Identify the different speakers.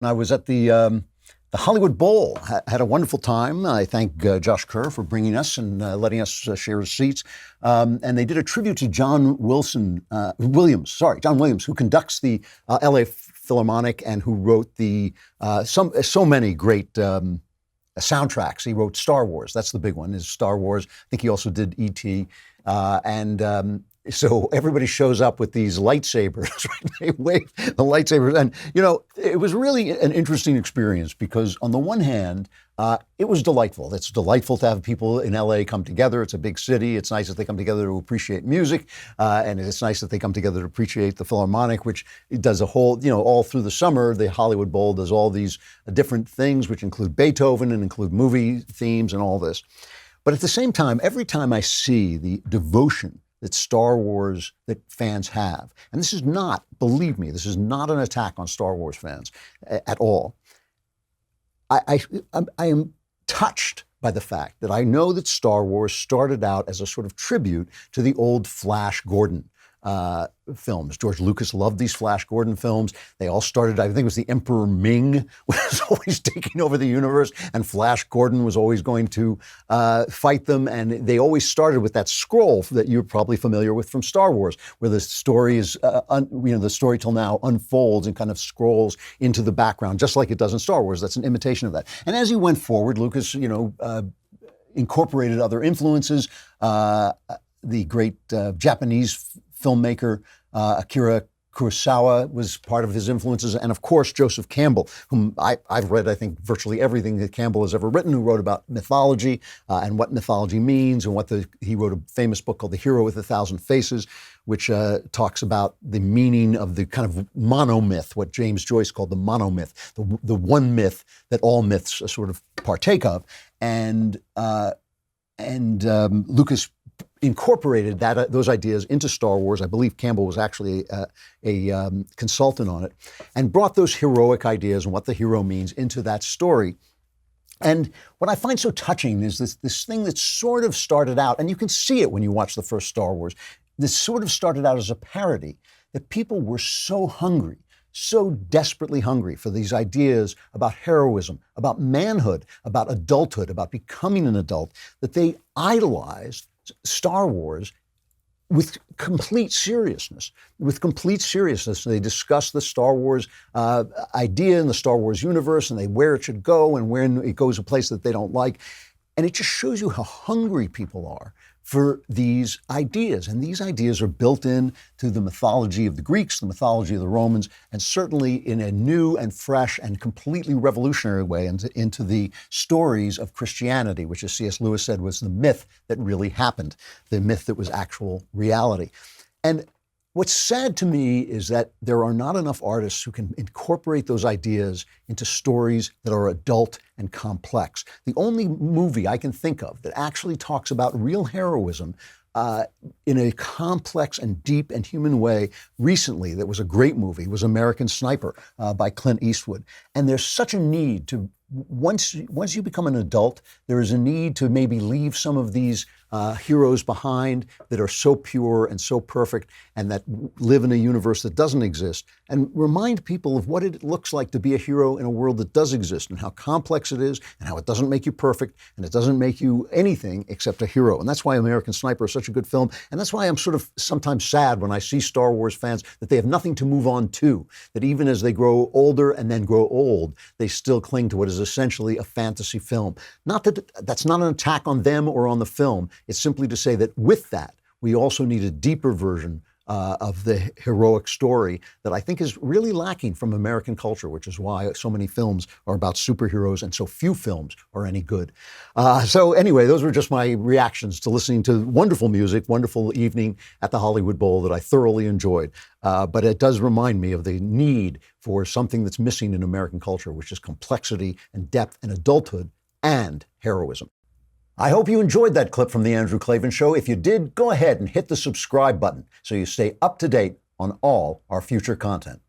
Speaker 1: I was at the Hollywood Bowl. Had a wonderful time. I thank Josh Kerr for bringing us and letting us share his seats. And they did a tribute to John Williams, who conducts the L.A. Philharmonic and who wrote so many great soundtracks. He wrote Star Wars. That's the big one, is Star Wars. I think he also did E.T. So everybody shows up with these lightsabers, right? They wave the lightsabers. And, it was really an interesting experience because on the one hand, it was delightful. It's delightful to have people in LA come together. It's a big city. It's nice that they come together to appreciate music. And it's nice that they come together to appreciate the Philharmonic, which it does a whole, all through the summer, the Hollywood Bowl does all these different things, which include Beethoven and include movie themes and all this. But at the same time, every time I see the devotion that Star Wars, that fans have. And this is not, believe me, this is not an attack on Star Wars fans at all. I am touched by the fact that I know that Star Wars started out as a sort of tribute to the old Flash Gordon films. George Lucas loved these Flash Gordon films. They all started, I think it was the Emperor Ming was always taking over the universe, and Flash Gordon was always going to fight them. And they always started with that scroll that you're probably familiar with from Star Wars, where the story is, the story till now unfolds and kind of scrolls into the background, just like it does in Star Wars. That's an imitation of that. And as he went forward, Lucas, incorporated other influences. The great Japanese filmmaker Akira Kurosawa was part of his influences, and of course Joseph Campbell, whom I've read, I think, virtually everything that Campbell has ever written, who wrote about mythology and what mythology means, and he wrote a famous book called The Hero with a Thousand Faces, which talks about the meaning of the kind of monomyth, what James Joyce called the monomyth, the one myth that all myths sort of partake of, and Lucas incorporated those ideas into Star Wars. I believe Campbell was actually a consultant on it, and brought those heroic ideas and what the hero means into that story. And what I find so touching is this thing that sort of started out, and you can see it when you watch the first Star Wars, this sort of started out as a parody, that people were so hungry, so desperately hungry for these ideas about heroism, about manhood, about adulthood, about becoming an adult, that they idolized Star Wars with complete seriousness. They discuss the Star Wars idea and the Star Wars universe, and where it should go and when it goes a place that they don't like. And it just shows you how hungry people are for these ideas. And these ideas are built in to the mythology of the Greeks, the mythology of the Romans, and certainly in a new and fresh and completely revolutionary way into the stories of Christianity, which, as C.S. Lewis said, was the myth that really happened, the myth that was actual reality. And what's sad to me is that there are not enough artists who can incorporate those ideas into stories that are adult and complex. The only movie I can think of that actually talks about real heroism in a complex and deep and human way recently, that was a great movie, was American Sniper by Clint Eastwood. And there's such a need to, once you become an adult, there is a need to maybe leave some of these heroes behind that are so pure and so perfect and that live in a universe that doesn't exist, and remind people of what it looks like to be a hero in a world that does exist, and how complex it is, and how it doesn't make you perfect, and it doesn't make you anything except a hero. And that's why American Sniper is such a good film, and that's why I'm sort of sometimes sad when I see Star Wars fans that they have nothing to move on to, that even as they grow older and then grow old, they still cling to what is essentially a fantasy film. Not that that's not an attack on them or on the film. It's simply to say that with that, we also need a deeper version of the heroic story that I think is really lacking from American culture, which is why so many films are about superheroes and so few films are any good. So anyway, those were just my reactions to listening to wonderful music, wonderful evening at the Hollywood Bowl that I thoroughly enjoyed. But it does remind me of the need for something that's missing in American culture, which is complexity and depth and adulthood and heroism. I hope you enjoyed that clip from The Andrew Klavan Show. If you did, go ahead and hit the subscribe button so you stay up to date on all our future content.